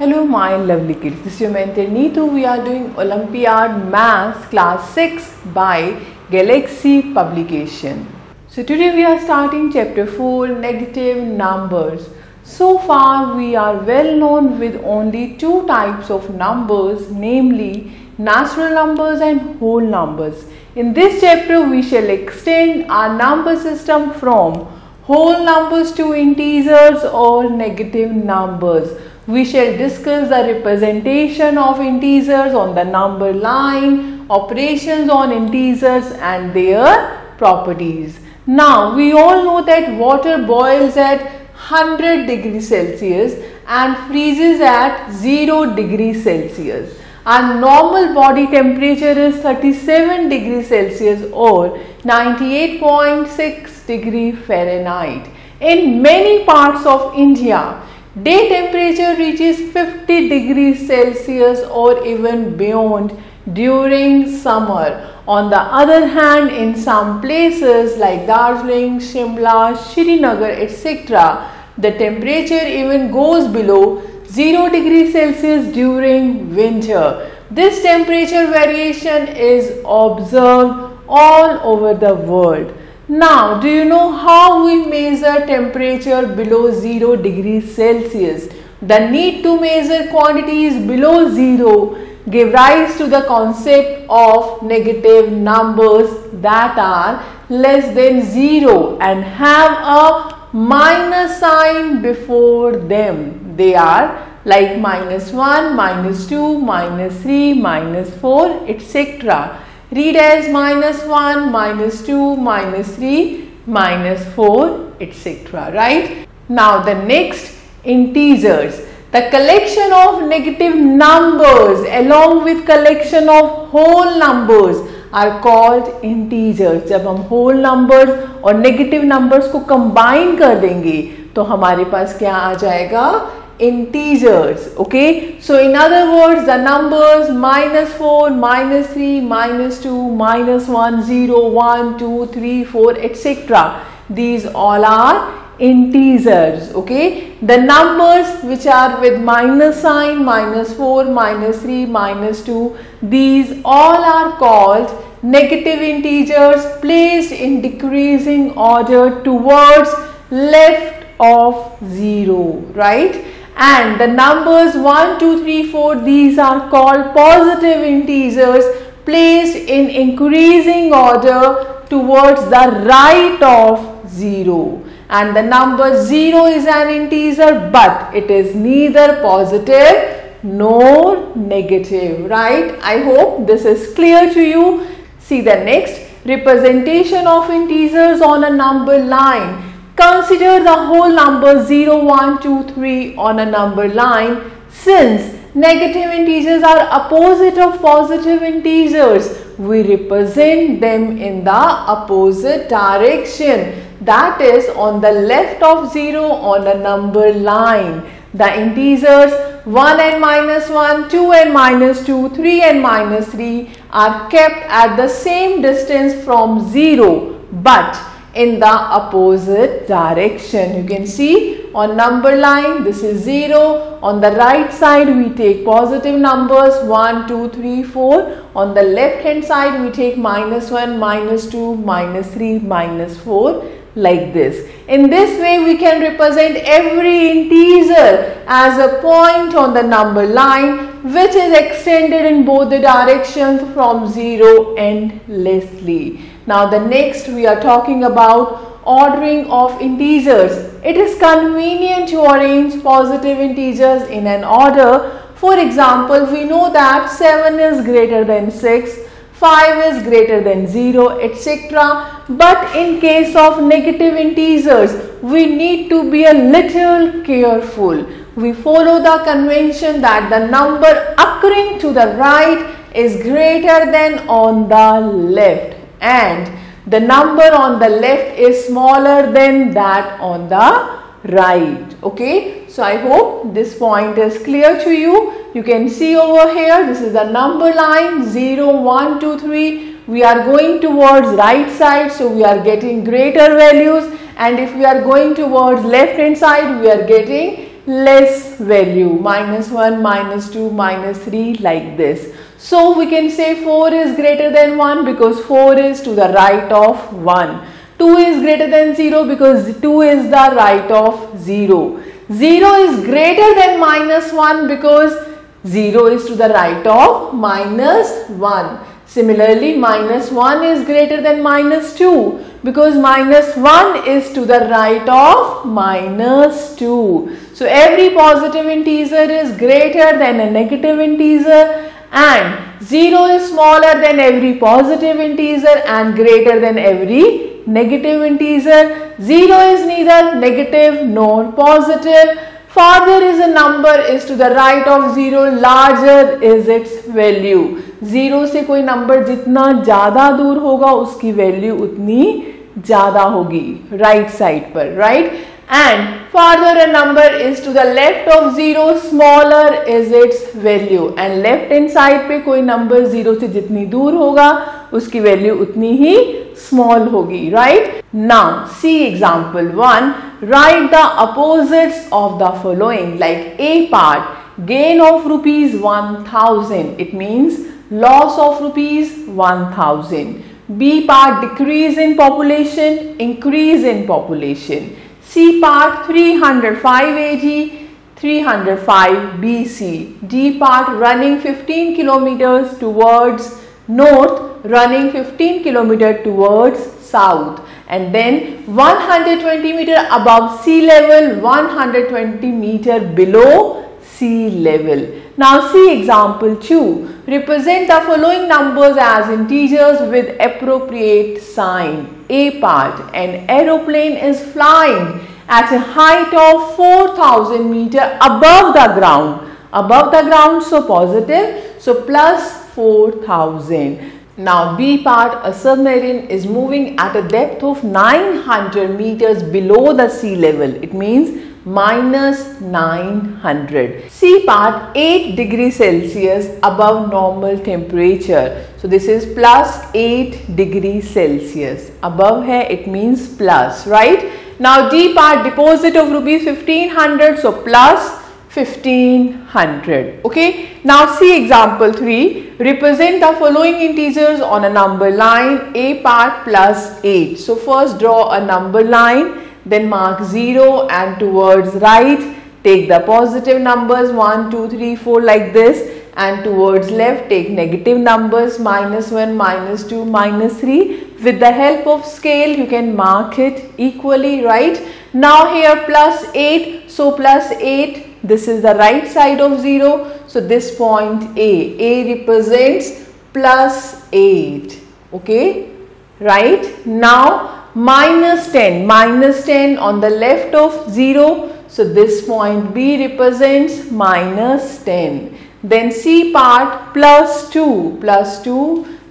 Hello my lovely kids, this is your mentor Neetu. We are doing Olympiad Maths Class 6 by Galaxy Publication. So today we are starting chapter 4, negative numbers. So far we are well known with only two types of numbers, namely natural numbers and whole numbers. In this chapter we shall extend our number system from whole numbers to integers or negative numbers. We shall discuss the representation of integers on the number line, operations on integers and their properties. Now we all know that water boils at 100 degrees Celsius and freezes at 0 degrees Celsius. Our normal body temperature is 37 degrees Celsius or 98.6 degree Fahrenheit. In many parts of India, day temperature reaches 50 degrees Celsius or even beyond during summer. On the other hand, in some places like Darjeeling, Shimla, Srinagar, etc., the temperature even goes below 0 degrees Celsius during winter. This temperature variation is observed all over the world. Now, do you know how we measure temperature below 0 degrees Celsius? The need to measure quantities below 0 give rise to the concept of negative numbers that are less than 0 and have a minus sign before them. They are like -1, -2, -3, -4, etc. Read as -1, -2, -3, -4, etc. Right? Now the next, integers. The collection of negative numbers along with collection of whole numbers are called integers. जब हम whole numbers और negative numbers को combine कर देंगे तो हमारे पास क्या आ जाएगा? Integers. Okay, so in other words, the numbers -4, -3, -2, -1, 0, 1, 2, 3, 4, etc. These all are integers. Okay, the numbers which are with minus sign, -4, -3, -2, these all are called negative integers placed in decreasing order towards left of 0, right? And the numbers 1, 2, 3, 4, these are called positive integers placed in increasing order towards the right of 0. And the number 0 is an integer, but it is neither positive nor negative, right? I hope this is clear to you. See the next, representation of integers on a number line. Consider the whole numbers 0, 1, 2, 3 on a number line. Since negative integers are opposite of positive integers, we represent them in the opposite direction. That is on the left of 0 on a number line. The integers 1 and -1, 2 and -2, 3 and -3 are kept at the same distance from 0 but in the opposite direction. You can see on number line this is 0. On the right side we take positive numbers 1, 2, 3, 4. On the left hand side we take -1, -2, -3, -4 like this. In this way we can represent every integer as a point on the number line which is extended in both the directions from 0 endlessly. Now the next we are talking about ordering of integers. It is convenient to arrange positive integers in an order. For example, we know that 7 is greater than 6, 5 is greater than 0, etc. But in case of negative integers, we need to be a little careful. We follow the convention that the number occurring to the right is greater than on the left, and the number on the left is smaller than that on the right. Okay, so I hope this point is clear to you. You can see over here, this is the number line 0, 1, 2, 3. We are going towards right side, so we are getting greater values, and if we are going towards left hand side, we are getting less value, -1, -2, -3 like this. So we can say 4 is greater than 1 because 4 is to the right of 1. 2 is greater than 0 because 2 is the right of 0. 0 is greater than -1 because 0 is to the right of -1. Similarly, -1 is greater than -2 because -1 is to the right of -2. So every positive integer is greater than a negative integer, and 0 is smaller than every positive integer and greater than every negative integer. 0 is neither negative nor positive. Farther is a number is to the right of 0, larger is its value. 0 से कोई number जितना ज़्यादा दूर होगा उसकी value उतनी ज़्यादा होगी राइट साइड पर, right. And farther a number is to the left of 0, smaller is its value. And left hand side पे कोई नंबर 0 से जितनी दूर होगा उसकी वैल्यू उतनी ही small होगी, right? Now see example 1. Write the opposites of the following. Like A part, gain of rupees 1000. It means loss of rupees 1000. B part, decrease in population, increase in population. C part, 305 AG, 305 BC. D part, running 15 kilometers towards north, running 15 kilometers towards south. And then 120 meter above sea level, 120 meter below sea level. Now see example 2. Represent the following numbers as integers with appropriate sign. A part, an aeroplane is flying at a height of 4000 meter above the ground. Above the ground, so positive, so plus 4000. Now B part, a submarine is moving at a depth of 900 meters below the sea level. It means minus 900. C part, 8 degrees Celsius above normal temperature. So this is plus 8 degrees Celsius. Above hai, it means plus, right? Now D part, deposit of rupees 1500, so plus 1500. Okay. Now see example 3. Represent the following integers on a number line. A part, plus 8. So first draw a number line, then mark 0 and towards right take the positive numbers 1, 2, 3, 4 like this, and towards left take negative numbers -1, -2, -3. With the help of scale you can mark it equally, right? Now here plus 8, so plus 8, this is the right side of 0, so this point A represents plus 8, okay, right? Now minus 10 on the left of 0, so this point B represents minus 10. Then C part, plus 2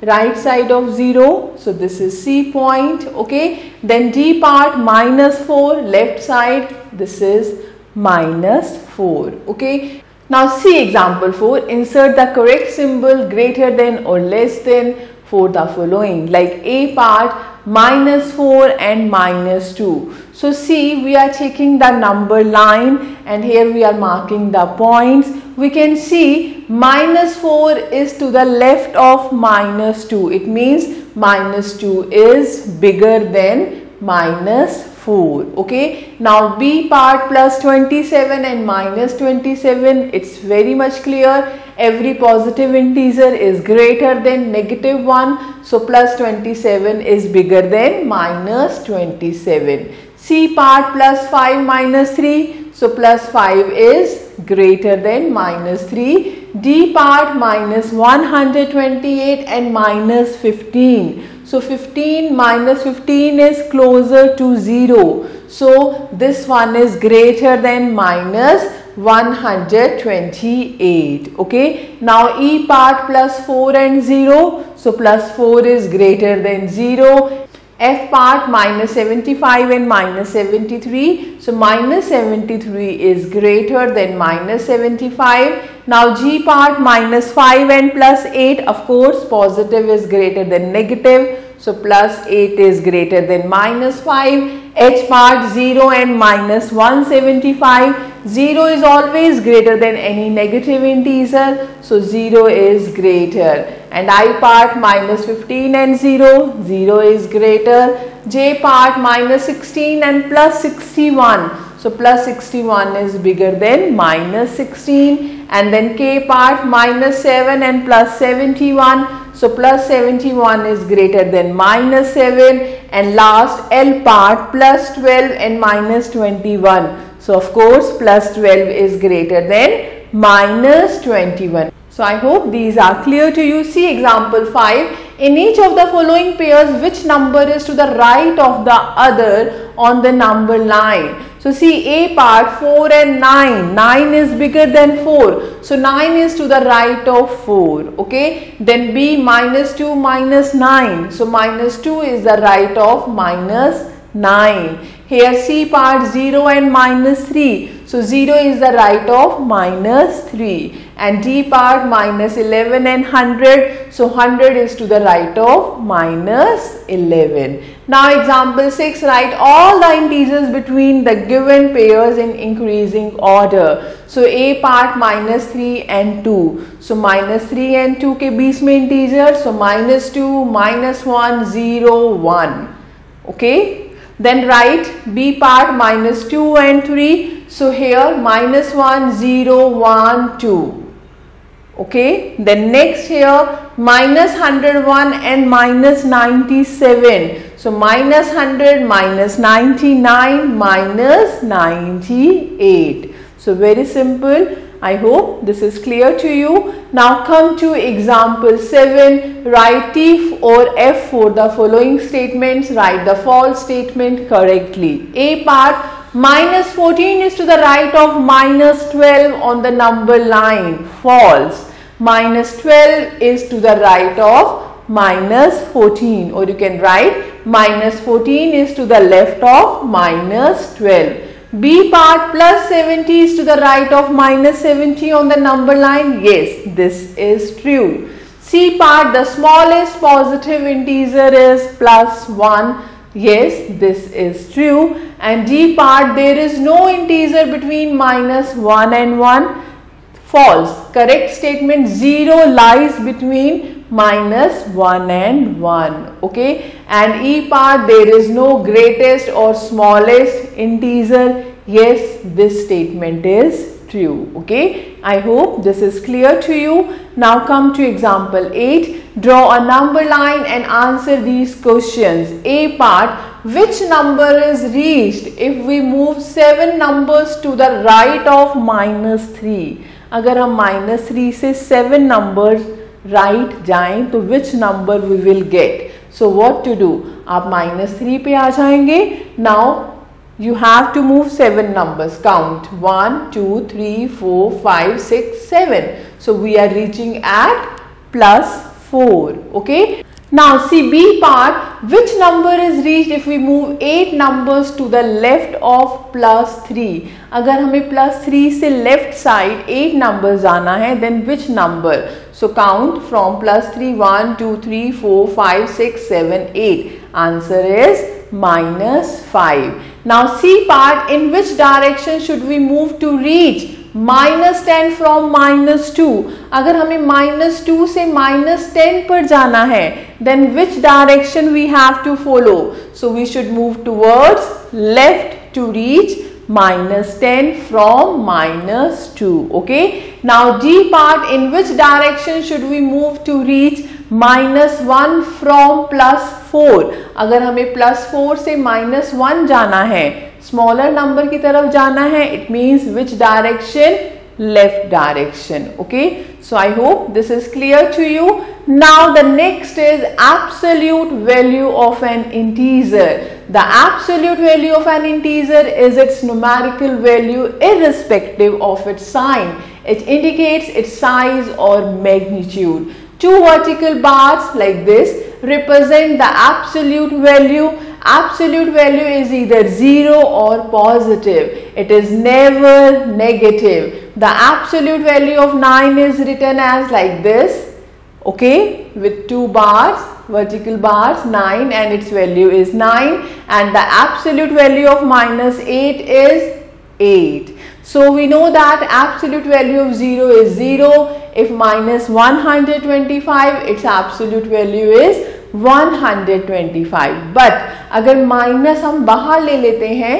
right side of 0, so this is C point, okay. Then D part, minus 4 left side, this is minus 4, okay. Now see example 4. Insert the correct symbol greater than or less than for the following. Like A part, -4 and -2. So see, we are checking the number line and here we are marking the points. We can see -4 is to the left of -2. It means -2 is bigger than -4. Okay. Now B part, plus 27 and -27. It's very much clear. Every positive integer is greater than -1. So plus 27 is bigger than -27. C part, plus 5 -3. So plus 5 is greater than -3. D part, -128 and -15. So 15 minus 15 is closer to 0. So this one is greater than -128. Okay. Now E part, plus 4 and 0. So plus 4 is greater than 0. F part, -75 and -73. So -73 is greater than -75. Now G part, -5 and +8. Of course positive is greater than negative. So plus 8 is greater than minus 5. H part 0 and minus 175. 0 is always greater than any negative integer. So 0 is greater. And I part minus 15 and 0. 0 is greater. J part minus 16 and plus 61. So plus 61 is bigger than minus 16. And then K part minus 7 and plus 71. So plus 71 is greater than minus 7. And last L part plus 12 and minus 21. So of course plus 12 is greater than minus 21. So I hope these are clear to you. See example 5. In each of the following pairs, which number is to the right of the other on the number line? So see A part 4 and 9. 9 is bigger than 4. So 9 is to the right of 4. Okay. Then B minus 2 minus 9. So minus 2 is the right of minus 9. Here C part 0 and minus 3. So 0 is the right of minus 3. And D part minus 11 and 100. So 100 is to the right of minus 11. Now example 6, write all the integers between the given pairs in increasing order. So A part minus 3 and 2. So minus 3 and 2 के बीच में integer. So minus 2, minus 1, 0, 1. Okay. Then write B part minus 2 and 3. So here minus 1, 0, 1, 2. Okay. Then next here minus 101 and minus 97. So minus 100, minus 99, minus 98. So very simple. I hope this is clear to you. Now come to example 7. Write T or F for the following statements. Write the false statement correctly. A part minus 14 is to the right of minus 12 on the number line. False. Minus 12 is to the right of minus 14, or you can write minus 14 is to the left of minus 12. B part plus 70 is to the right of minus 70 on the number line. Yes, this is true. C part, the smallest positive integer is plus 1. Yes, this is true. And D part, there is no integer between minus 1 and 1. False. Correct statement, 0 lies between minus 1 and 1. Okay. And E part, there is no greatest or smallest integer. Yes, this statement is true. Okay. I hope this is clear to you. Now come to example 8. Draw a number line and answer these questions. A part, which number is reached if we move 7 numbers to the right of minus 3? अगर हम minus 3 से 7 numbers right जाएं तो which number we will get? So what to do? आप minus 3 पे आ जाएंगे. Now you have to move 7 numbers. Count 1, 2, 3, 4, 5, 6, 7. So we are reaching at plus 4. Okay. Now see B part, which number is reached if we move 8 numbers to the left of plus 3? अगर हमें plus 3 से left side 8 numbers जाना है, then which number? So count from plus 3, 1, 2, 3, 4, 5, 6, 7, 8. Answer is minus 5. Now C part, in which direction should we move to reach minus 10 from minus 2? अगर हमें minus 2 से minus 10 पर जाना है, then which direction we have to follow? So we should move towards left to reach minus 10 from minus 2. Okay. Now D part, in which direction should we move to reach minus 1 from plus 4? अगर हमें plus 4 से minus 1 जाना है, smaller number की तरफ जाना है, it means which direction? Left direction. Okay. So I hope this is clear to you. Now the next is absolute value of an integer. The absolute value of an integer is its numerical value irrespective of its sign. It indicates its size or magnitude. Two vertical bars like this represent the absolute value. Absolute value is either 0 or positive. It is never negative. The absolute value of 9 is written as like this. okay, with 2 bars, vertical bars, 9, and its value is 9, and the absolute value of minus 8 is 8. So we know that absolute value of 0 is 0. If minus 125, its absolute value is 125. But अगर minus हम बाहर ले लेते हैं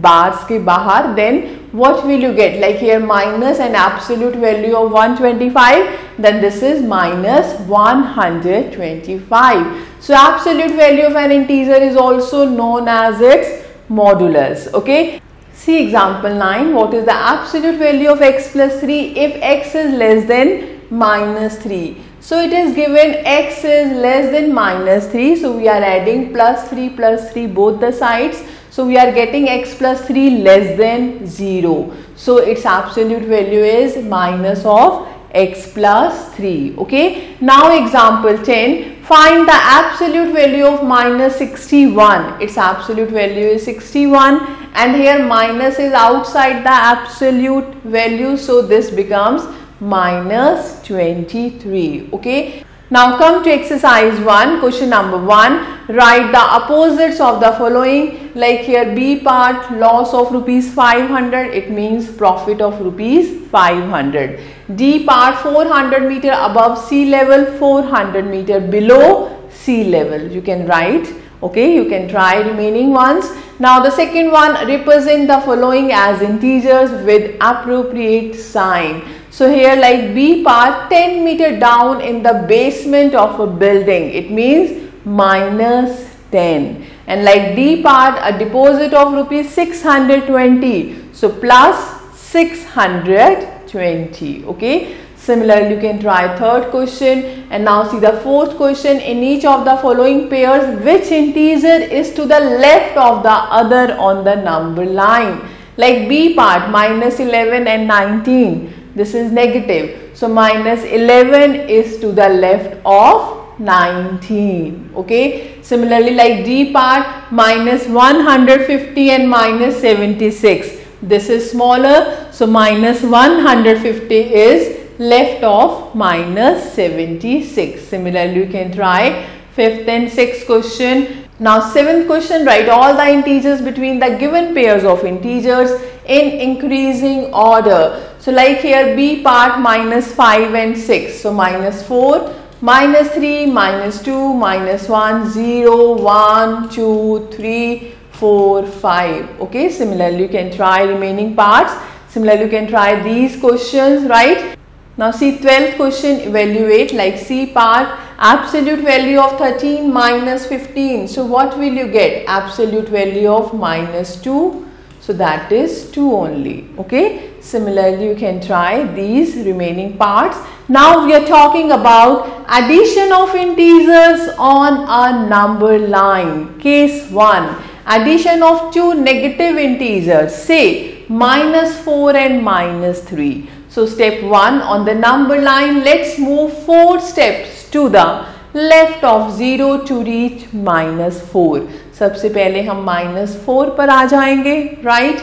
bars के बाहर, then what will you get? Like here minus an absolute value of 125, then this is minus 125. So absolute value of an integer is also known as its modulus. Okay. See example 9. What is the absolute value of x plus 3 if x is less than minus 3? So it is given x is less than minus 3. So we are adding plus 3 both the sides. So we are getting x plus 3 less than 0. So its absolute value is minus of x plus 3. Okay. Now example 10. Find the absolute value of minus 61. Its absolute value is 61, and here minus is outside the absolute value. So this becomes minus 23. Okay. Now come to exercise 1, question number 1. Write the opposites of the following. Like here B part, loss of rupees 500, it means profit of rupees 500. D part, 400 meter above sea level, 400 meter below sea level. You can write. Okay, you can try remaining ones. Now the second one, represent the following as integers with appropriate sign. So here like B part, 10 meter down in the basement of a building, it means minus 10. And like D part, a deposit of rupees 620, so plus 620. Okay. Similarly, you can try third question, and now see the fourth question. In each of the following pairs, which integer is to the left of the other on the number line? Like B part, minus 11 and 19. This is negative. So minus 11 is to the left of 19. Okay. Similarly, like D part, minus 150 and minus 76. This is smaller. So minus 150 is left of minus 76. Similarly, you can try fifth and sixth question. Now seventh question, write all the integers between the given pairs of integers in increasing order. So like here B part, minus 5 and 6. So minus 4, minus 3, minus 2, minus 1, 0, 1, 2, 3, 4, 5. Okay. Similarly, you can try remaining parts. Similarly, you can try these questions, right? Now see 12th question, evaluate. Like C part, absolute value of 13 minus 15. So what will you get? Absolute value of minus 2. So that is 2 only. Okay. Similarly, you can try these remaining parts. Now we are talking about addition of integers on a number line. Case 1. Addition of two negative integers. Say minus 4 and minus 3. So step 1 on the number line, let's move 4 steps to the left of 0 to reach minus 4. सबसे पहले हम minus 4 पर आ जाएंगे, right?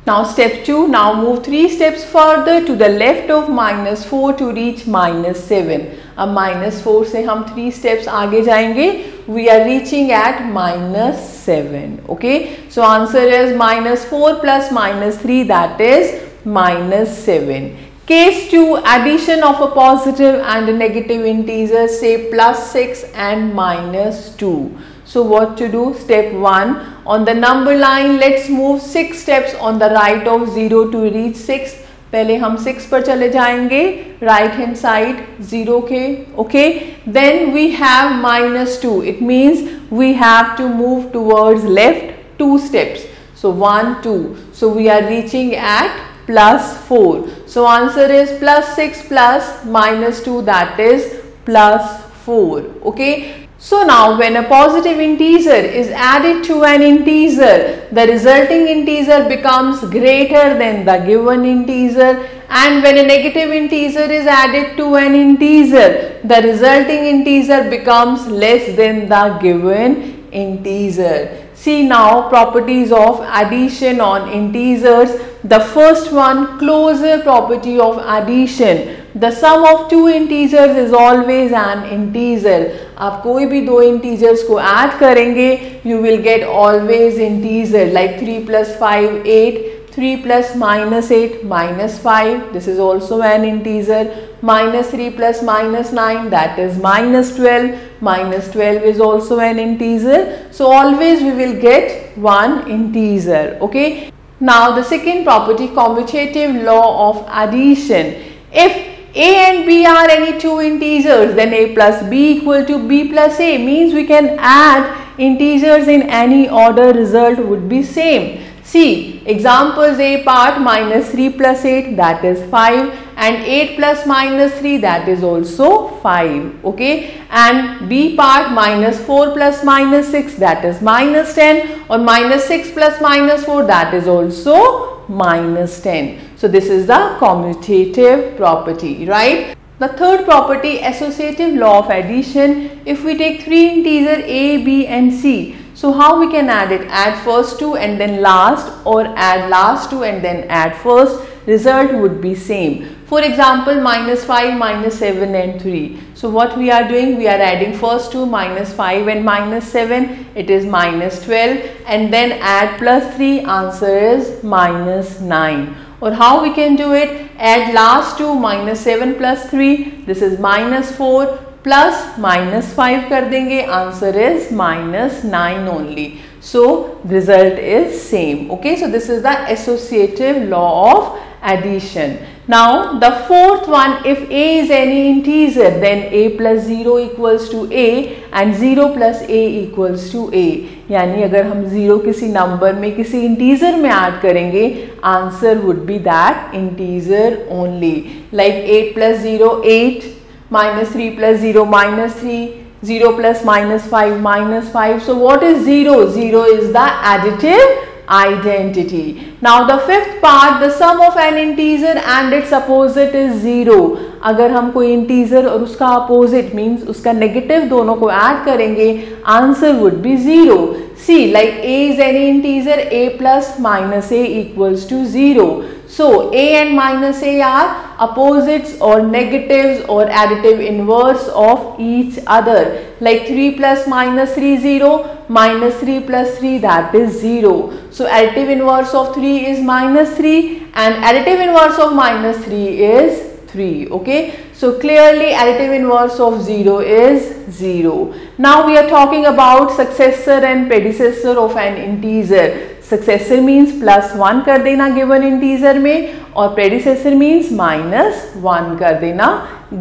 Now step 2, now move 3 steps further to the left of minus 4 to reach minus 7. अब minus 4 से हम 3 steps आगे जाएंगे, we are reaching at minus 7. Okay, so answer is minus 4 plus minus 3, that is minus 7. Case 2, addition of a positive and a negative integer, say plus 6 and minus 2. So what to do? Step 1, on the number line, let's move 6 steps on the right of 0 to reach 6. पहले हम 6 पर चले जाएंगे, right hand side 0 के, okay. Then we have minus 2. It means we have to move towards left 2 steps. So 1, 2. So we are reaching at plus 4. So answer is plus 6 plus minus 2, that is plus 4. Okay. So now when a positive integer is added to an integer, the resulting integer becomes greater than the given integer, and when a negative integer is added to an integer, the resulting integer becomes less than the given integer. See now properties of addition on integers. The first one, closure property of addition. the sum of two integers is always an integer. आप कोई भी दो integers को add करेंगे, you will get always integer, like 3 plus 5 8, 3 plus minus 8 minus 5, this is also an integer, minus 3 plus minus 9, that is minus 12, minus 12 is also an integer. So always we will get one integer. Okay. Now the second property, commutative law of addition. If a and b are any two integers, then a plus b equal to b plus a, means we can add integers in any order, result would be same. See examples, a part minus 3 plus 8, that is 5, and 8 plus minus 3, that is also 5. Okay, and b part minus 4 plus minus 6, that is minus 10, or minus 6 plus minus 4, that is also minus 10. So this is the commutative property, right? The third property, associative law of addition. If we take three integers a, b and c, so how we can add it? Add first two and then last, or add last two and then add first, result would be same. For example, minus 5, minus 7 and 3. So what we are doing? We are adding first two, minus 5 and minus 7, it is minus 12, and then add plus 3, answer is minus 9. Or how we can do it? Add last two, minus 7 plus 3, this is minus 4, plus minus 5 कर देंगे, answer is minus 9 only. So result is same. Okay, so this is the associative law of addition. Now the fourth one, if a is any integer, then a plus 0 equals to a and 0 plus a equals to a. यानी अगर हम 0 किसी number में किसी integer में add करेंगे, answer would be that integer only. Like 8 plus 0 8, minus 3 plus 0 minus 3, 0 plus minus 5 minus 5. So what is 0? 0 is the additive identity. Now the fifth part, the sum of an integer and its opposite is 0. अगर हम कोई integer और उसका opposite means उसका negative दोनों को add करेंगे, answer would be 0. See, like a is any integer, a plus minus a equals to 0. So a and minus a are opposites or negatives or additive inverse of each other. Like 3 plus minus 3 0, minus 3 plus 3, that is 0. So additive inverse of 3 is minus 3 and additive inverse of minus 3 is 3. Okay, so clearly additive inverse of 0 is 0. Now we are talking about successor and predecessor of an integer. Successor means plus 1 कर देना given integer में, और predecessor means minus 1 कर देना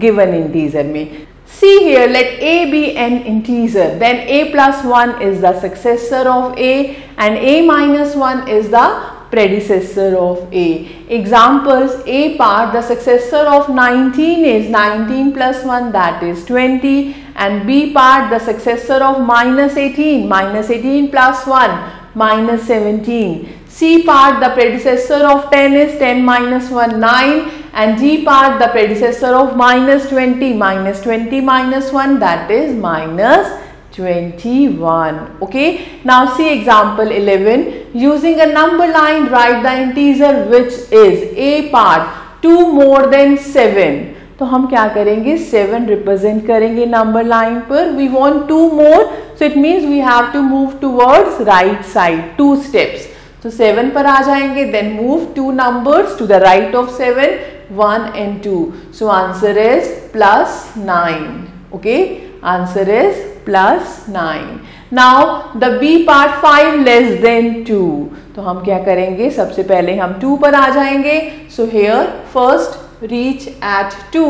given integer में. See here, let a be an integer, then a plus 1 is the successor of a and a minus 1 is the predecessor of a. Examples, a part, the successor of 19 is 19 plus 1, that is 20, and b part, the successor of minus 18 plus 1, minus 17. C part, the predecessor of 10 is 10 minus 1, 9, and D part, the predecessor of minus 20 minus 1, that is minus 21. Okay, now see example 11. Using a number line, write the integer which is a part 2 more than 7. तो हम क्या करेंगे, 7 represent करेंगे number line पर. We want 2 more, so it means we have to move towards right side 2 steps. तो 7 पर आ जाएंगे, then move 2 numbers to the right of 7, 1 and 2. So answer is plus 9. Okay, answer is plus 9. Now the B part 5 less than 2. तो हम क्या करेंगे, सबसे पहले हम 2 पर आ जाएंगे. So here first reach at 2,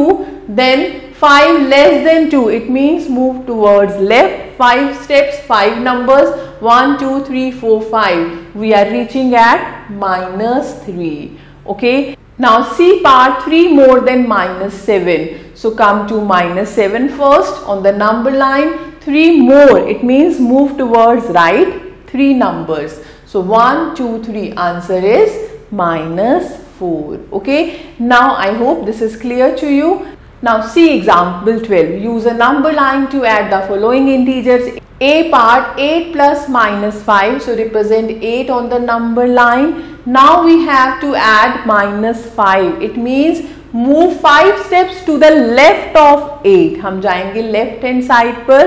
then 5 less than 2, it means move towards left 5 steps, 5 numbers, 1 2 3 4 5. We are reaching at minus 3. Okay, now C part 3 more than minus 7. So come to minus 7 first on the number line. 3 more, it means move towards right 3 numbers. So 1 2 3, answer is minus 4. Okay, now I hope this is clear to you. Now see example 12. Use a number line to add the following integers. A part 8 plus minus 5, so represent 8 on the number line. Now we have to add minus 5. It means move 5 steps to the left of 8. हम जाएंगे left hand side पर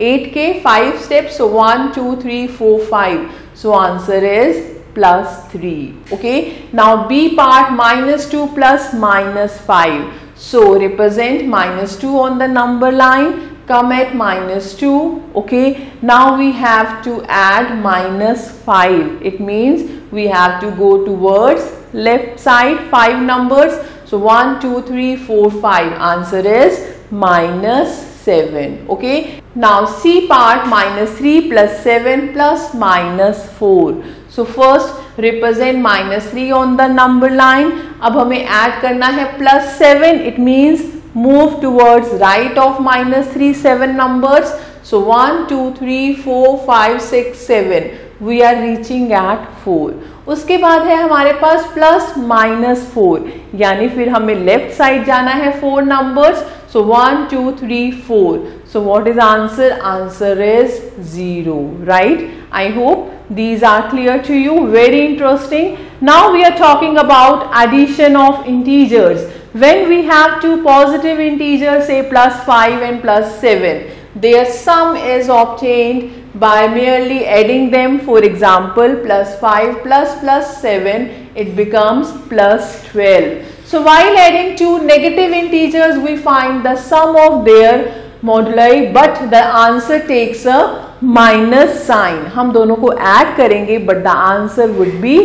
8 के 5 steps. So 1 2 3 4 5. So answer is +3. Okay, now B part -2 plus -5. So represent -2 on the number line, come at -2. Okay, now we have to add -5. It means we have to go towards left side 5 numbers. So 1 2 3 4 5. Answer is -7. Okay, now C part -3 plus 7 plus -4. So first represent -3 on the number line. अब हमें add करना है +7. It means move towards right of -3 7 numbers. So 1 2 3 4 5 6 7. We are reaching at 4. उसके बाद है हमारे पास +-4, यानी फिर हमें लेफ्ट साइड जाना है 4 numbers. So 1 2 3 4. So what is answer? Answer is 0. Right? I hope these are clear to you. Very interesting. Now we are talking about addition of integers. When we have two positive integers, say +5 and +7, their sum is obtained by merely adding them. For example, +5 plus +7, it becomes +12. So while adding two negative integers, we find the sum of their moduli, but the answer takes a minus sign. हम दोनों को add करेंगे, but the answer would be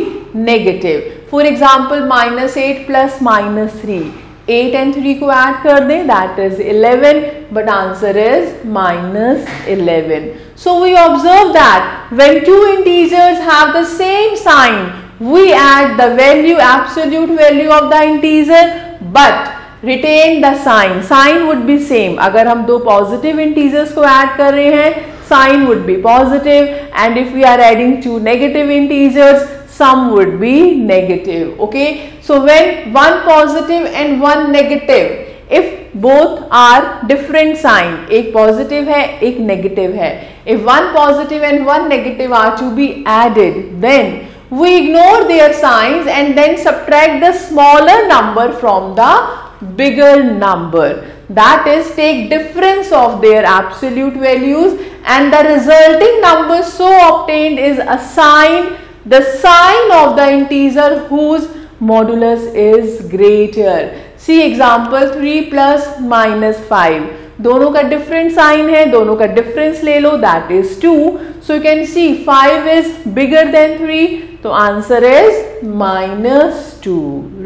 negative. For example, -8 plus -3. 8 and 3 को add कर दें, that is 11, but answer is -11. So we observe that when two integers have the same sign, we add the value, absolute value of the integer, but retain the sign. Sign would be same. अगर हम दो positive integers को add कर रहे हैं, sign would be positive, and if we are adding two negative integers, sum would be negative. Okay, so when one positive and one negative, if both are different sign, एक positive है एक negative है, if one positive and one negative are to be added, then we ignore their signs and then subtract the smaller number from the bigger number. That is, take difference of their absolute values, and the resulting number so obtained is assigned the sign of the integer whose modulus is greater. See example 3 plus -5. दोनों का different sign है, दोनों का difference ले लो, that is 2. So you can see 5 is bigger than 3. So answer is -2.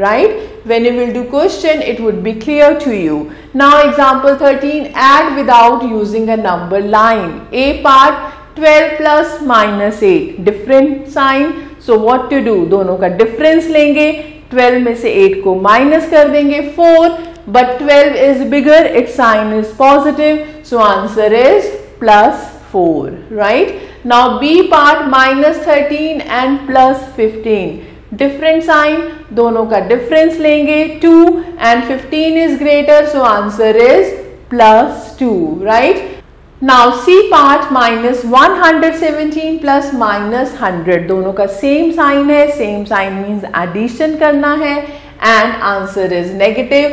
Right? When you will do question, it would be clear to you. Now example 13, add without using a number line. A part 12 plus -8, different sign. So what to do? दोनों का difference लेंगे, 12 में से 8 को minus कर देंगे 4, but 12 is bigger, its sign is positive, so answer is +4. Right? Now B part -13 and +15, different sign, दोनों का difference लेंगे 2 and 15 is greater, so answer is +2. Right? Now C part -117 plus -100, दोनों का same sign है, same sign means addition करना है, and answer is negative.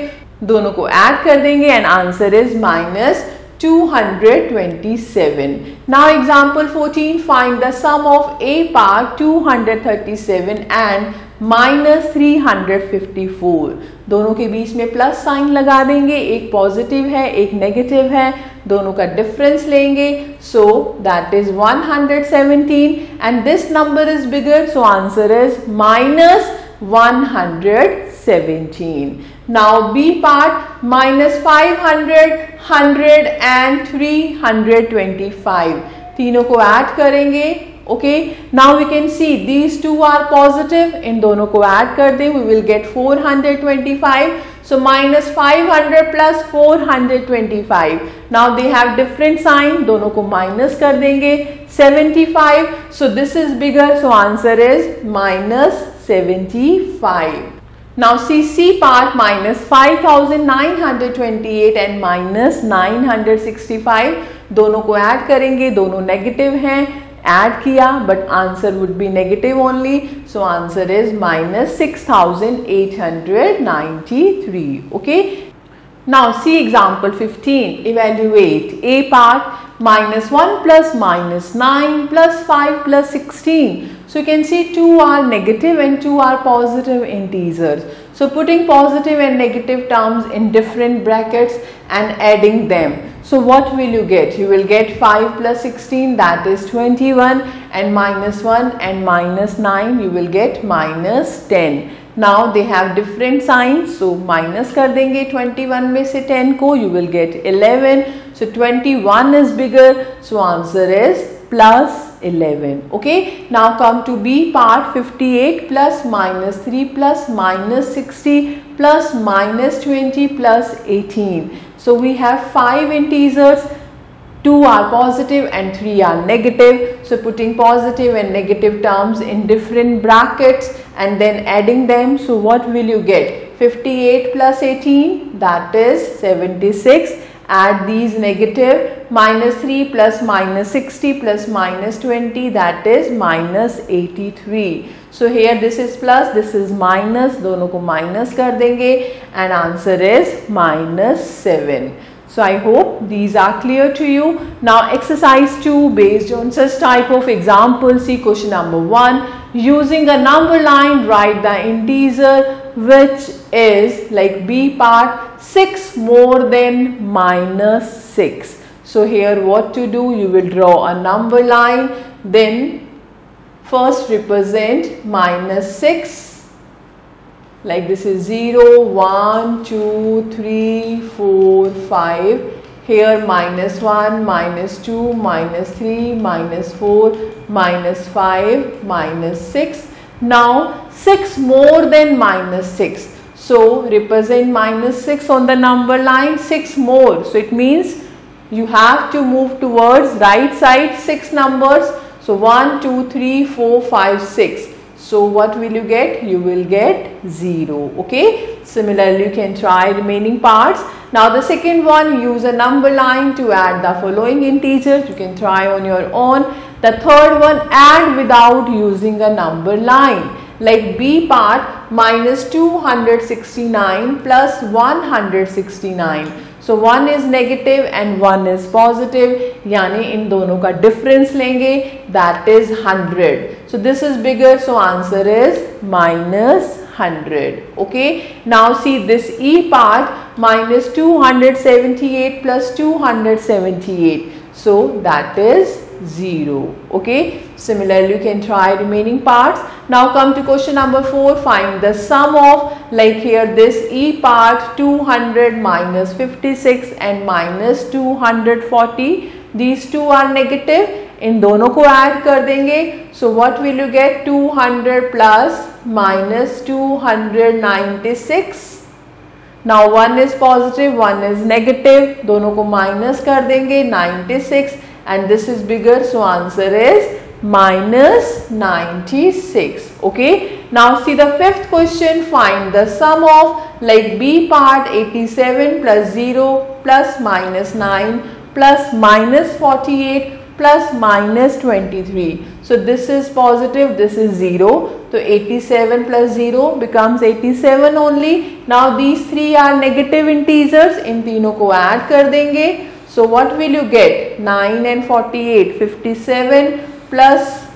दोनों को add कर देंगे and answer is -227. Now example 14, find the sum of A part 237 and -354. दोनों के बीच में प्लस साइन लगा देंगे, एक पॉजिटिव है एक नेगेटिव है, दोनों का डिफरेंस लेंगे, so that is 117 and this number is bigger, so answer is -117. Now B part -500, 100 and 325, तीनों को ऐड करेंगे. Okay, now we can see these two are positive, इन दोनों को ऐड कर दें, we will get 425. So -500 plus 425. Now they have different sign, दोनों को minus कर देंगे 75. So this is bigger, so answer is -75. Now C part -5928 and -965, दोनों को ऐड करेंगे, दोनों नेगेटिव हैं, add kiya, but answer would be negative only. So answer is minus 6893. Okay. Now see example 15. Evaluate. A part, minus 1 plus minus 9 plus 5 plus 16. So you can see 2 are negative and 2 are positive integers. So putting positive and negative terms in different brackets and adding them. So what will you get? You will get 5 plus 16, that is 21, and minus 1 and minus 9 you will get minus 10. Now they have different signs, so minus कर देंगे 21 में से 10 को, you will get 11. So 21 is bigger, so answer is plus 11. Okay. Now come to B part. 58 plus minus 3 plus minus 60 plus minus 20 plus 18. So we have 5 integers. 2 are positive and 3 are negative. So putting positive and negative terms in different brackets and then adding them. So what will you get? 58 plus 18, that is 76. Add these negative. Minus 3 plus minus 60 plus minus 20, that is minus 83. So here this is plus, this is minus, दोनों को minus कर देंगे and answer is minus 7. So I hope these are clear to you. Now exercise 2, based on such type of example. See question number 1. Using a number line, write the integer which is like B part 6 more than minus 6. So here what to do? You will draw a number line, then first represent minus 6. Like this is 0, 1, 2, 3, 4, 5. Here minus 1, minus 2, minus 3, minus 4, minus 5, minus 6. Now 6 more than minus 6. So represent minus 6 on the number line, 6 more. So it means you have to move towards right side 6 numbers. So 1, 2, 3, 4, 5, 6. So what will you get? You will get 0. Okay. Similarly, you can try remaining parts. Now the second one, use a number line to add the following integers. You can try on your own. The third one, add without using a number line. Like B part, minus 269 plus 169. So one is negative and one is positive, यानी इन दोनों का difference लेंगे, that is 100. So this is bigger, so answer is minus 100. Okay. Now see this E part, minus 278 plus 278. So that is 0. Okay. Similarly, you can try remaining parts. Now come to question number 4. Find the sum of, like here this E part, 200 minus 56 and minus 240. These two are negative. इन दोनों को add कर देंगे. So what will you get? 200 plus minus 296. Now one is positive, one is negative. दोनों को minus कर देंगे 96 and this is bigger. So answer is minus 96. Okay. Now see the fifth question. Find the sum of, like B part, 87 plus 0 plus minus 9 plus minus 48 plus minus 23. So this is positive, this is 0. So 87 plus 0 becomes 87 only. Now these three are negative integers. इन तीनों को add कर देंगे. So what will you get? 9 and 48, 57 plus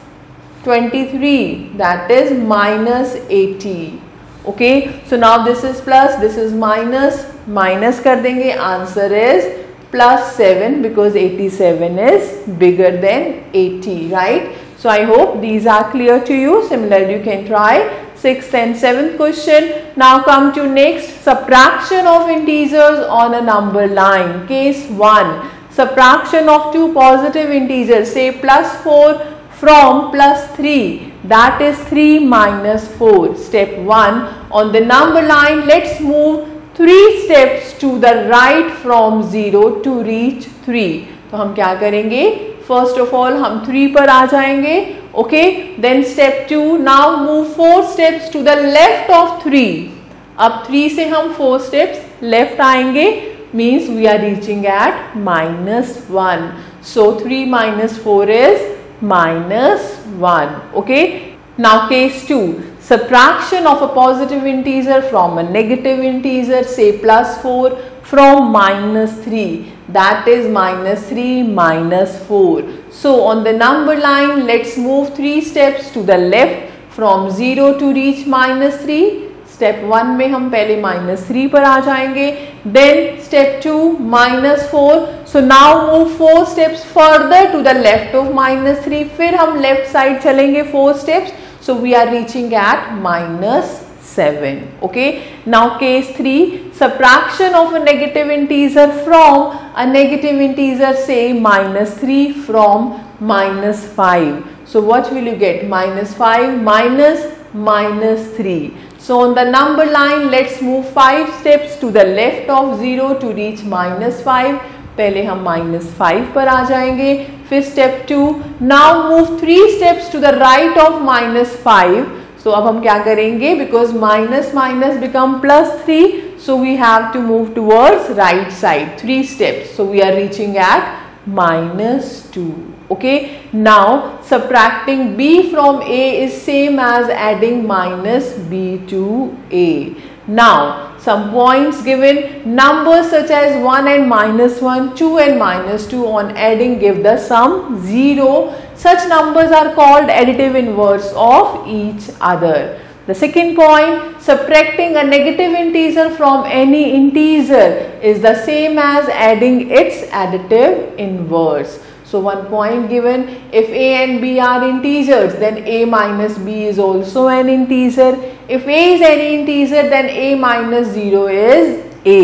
23, that is minus 80. Okay. So now this is plus, this is minus, minus कर देंगे. Answer is plus 7 because 87 is bigger than 80, right? So I hope these are clear to you. Similarly, you can try 6th and 7th question. Now come to next, subtraction of integers on a number line. Case 1, subtraction of two positive integers, say plus 4 from plus 3, that is 3 minus 4. Step 1, on the number line, let's move 3 steps to the right from 0 to reach 3. तो हम क्या करेंगे? First of all हम 3 पर आ जाएंगे. Okay. Then step 2, now move 4 steps to the left of 3. अब 3 से हम 4 steps left आएंगे, means we are reaching at minus 1. So 3 minus 4 is minus 1. Okay. Now case 2. Subtraction of a positive integer from a negative integer, say plus 4, from minus 3. That is minus 3 minus 4. So on the number line, let's move 3 steps to the left from 0 to reach minus 3. Step 1 में हम पहले minus 3 पर आ जाएंगे. Then step 2 minus 4. So now move 4 steps further to the left of minus 3. फिर हम left side चलेंगे 4 steps. So we are reaching at minus 7. Okay. Now case 3. Subtraction of a negative integer from a negative integer, say minus 3 from minus 5. So what will you get? Minus 5 minus minus 3. So on the number line, let's move 5 steps to the left of 0 to reach minus 5. पहले हम minus 5 पर आ जाएंगे. फिर step 2. Now move 3 steps to the right of minus 5. So अब हम क्या करेंगे? Because minus minus become plus 3. So we have to move towards right side. 3 steps. So we are reaching at minus 2. Okay. Now subtracting b from a is same as adding minus b to a. Now some points given. Numbers such as 1 and minus 1, 2 and minus 2 on adding give the sum 0. Such numbers are called additive inverse of each other. The second point, subtracting a negative integer from any integer is the same as adding its additive inverse. So one point given, if a and b are integers, then a minus b is also an integer. If a is any integer, then a minus 0 is a.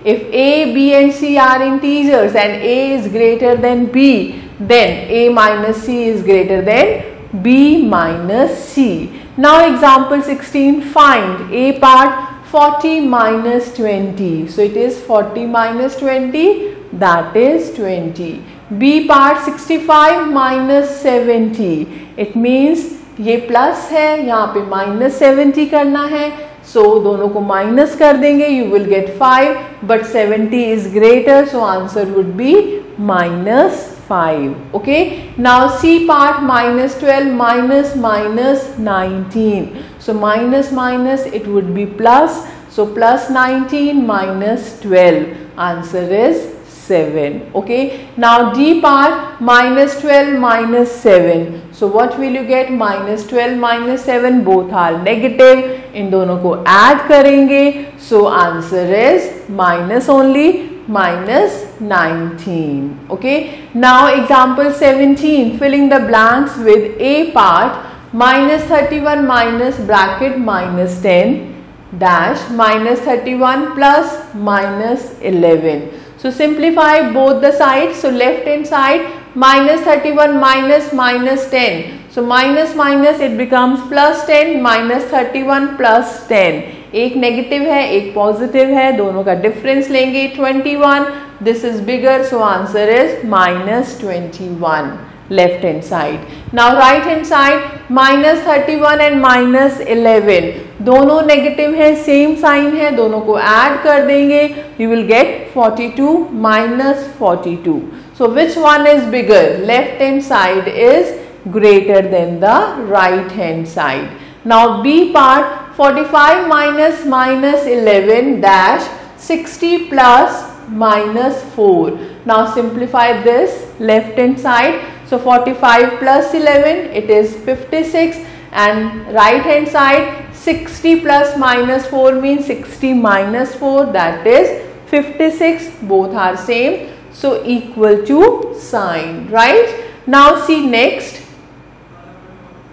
If a, b and c are integers and a is greater than b, then a minus c is greater than b minus c. Now example 16, find a part 40 minus 20. So it is 40 minus 20, that is 20. B part 65 minus 70. It means ये plus है, यहाँ पे minus 70 करना है. So दोनों को minus कर देंगे, you will get 5, but 70 is greater, so answer would be minus 5. Okay. Now C part minus 12 minus minus 19. So minus minus it would be plus. So plus 19 minus 12. Answer is 7. Okay. Now D part minus 12 minus 7. So what will you get? Minus 12 minus 7, both are negative. इन दोनों को add करेंगे. So answer is minus only, minus 19. Okay. Now example 17, filling the blanks with A part minus 31 minus bracket minus 10 dash minus 31 plus minus 11. So simplify both the sides. So left hand side minus 31 minus minus 10. So minus minus it becomes plus 10 minus 31 plus 10. एक negative है, एक positive है, दोनों का difference लेंगे 21. This is bigger, so answer is minus 21. Left hand side. Now right hand side minus 31 and minus 11. दोनों negative है, same sign है, दोनों को ऐड कर देंगे. You will get 42 minus 42. So which one is bigger? Left hand side is greater than the right hand side. Now B part 45 minus minus 11 dash 60 plus minus 4. Now simplify this left hand side. So 45 plus 11 it is 56, and right hand side 60 plus minus 4 means 60 minus 4, that is 56. Both are same, so equal to sign, right? Now see next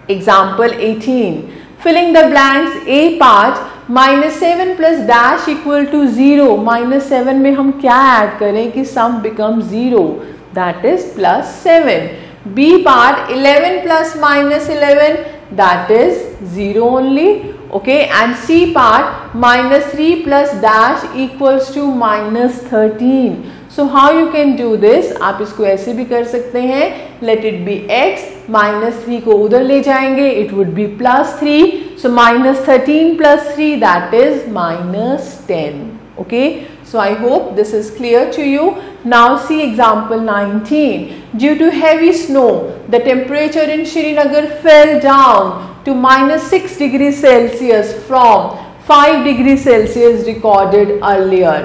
example 18, filling the blanks. A part minus 7 plus dash equal to 0. minus 7 में हम क्या add करें कि sum becomes 0, that is plus 7. B part 11 plus minus 11, that is 0 only. Okay. And C part minus 3 plus dash equals to minus 13. So how you can do this? आप इसको ऐसे भी कर सकते हैं. Let it be x, minus 3 को उधर ले जाएंगे, it would be plus 3. So minus 13 plus 3, that is minus 10. Okay. So I hope this is clear to you. Now see example 19. due to heavy snow, the temperature in Srinagar fell down to -6 degrees Celsius from 5 degrees Celsius recorded earlier.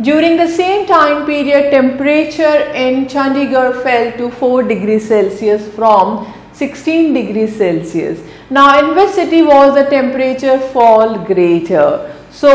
During the same time period, temperature in Chandigarh fell to 4 degrees Celsius from 16 degrees Celsius. Now, in which city was the temperature fall greater? So,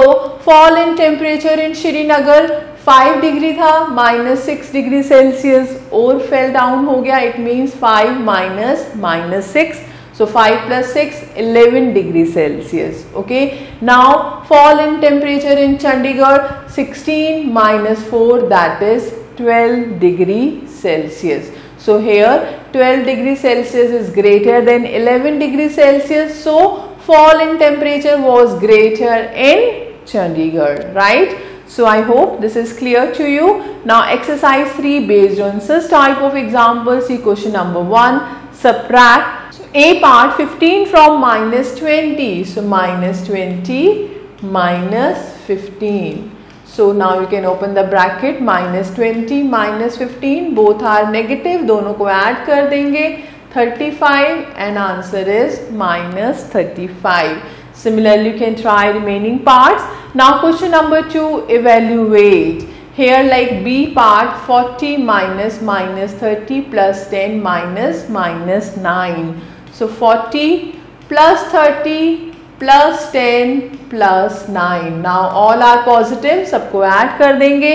fall in temperature in Srinagar 5 degree था, -6 degree Celsius और fell down हो गया. It means 5 minus -6. So 5 plus 6, 11 degrees Celsius. Okay. Now fall in temperature in Chandigarh 16 minus 4, that is 12 degrees Celsius. So here 12 degrees Celsius is greater than 11 degrees Celsius. So fall in temperature was greater in Chandigarh, right? So I hope this is clear to you. Now exercise 3 based on such type of examples. See question number 1. Subtract. So A part 15 from -20. So -20 minus 15. So now you can open the bracket. -20 minus 15 both are negative. दोनों को add कर देंगे 35 and answer is -35. Similarly, you can try remaining parts. Now question number 2, evaluate. Here like B part 40 minus -30 plus 10 minus -9. So 40 plus 30 plus 10 plus 9. Now all are positive, सबको add कर देंगे.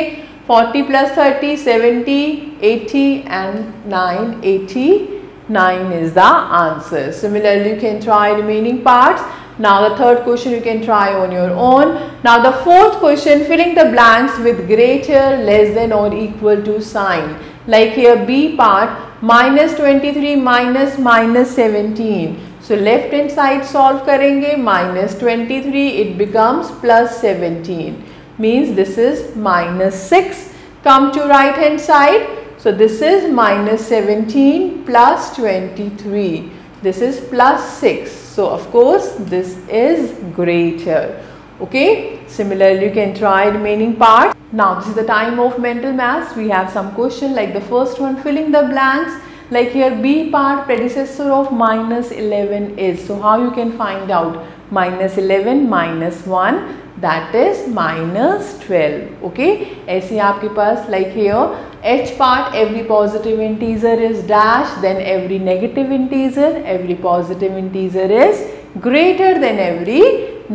40 plus 30, 70, 80 and 9, 89 is the answer. Similarly, you can try remaining parts. Now the third question you can try on your own. Now the fourth question, filling the blanks with greater, less than or equal to sign. Like here B part -23 minus -17. So left hand side solve करेंगे. -23 it becomes +17. Means this is -6. Come to right hand side. So this is -17 plus 23. This is +6. So of course this is greater. Okay. Similarly, you can try remaining part. Now this is the time of mental maths. We have some question like the first one, filling the blanks. Like here B part, predecessor of -11 is. So how you can find out? -11 minus 1, that is -12. Okay. ऐसे आपके पास like here H part, every positive integer is dash, then every negative integer, every positive integer is greater than every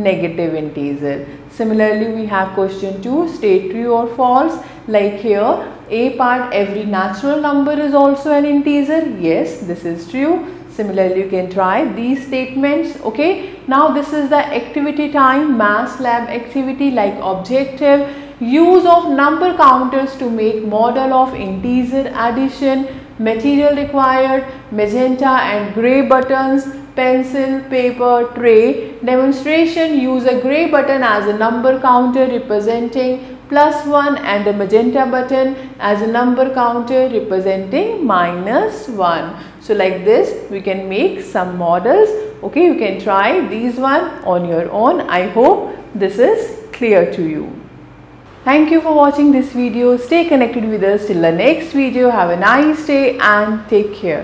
negative integer. Similarly, we have question 2, state true or false. Like here A part, every natural number is also an integer. Yes, this is true. Similarly, you can try these statements. Okay. Now this is the activity time, maths lab activity like objective. Use of number counters to make model of integer addition. Material required, magenta and grey buttons, pencil, paper, tray. Demonstration, use a grey button as a number counter representing +1 and a magenta button as a number counter representing -1. So like this we can make some models. Okay, you can try these one on your own. I hope this is clear to you. Thank you for watching this video. Stay connected with us till the next video. Have a nice day and take care.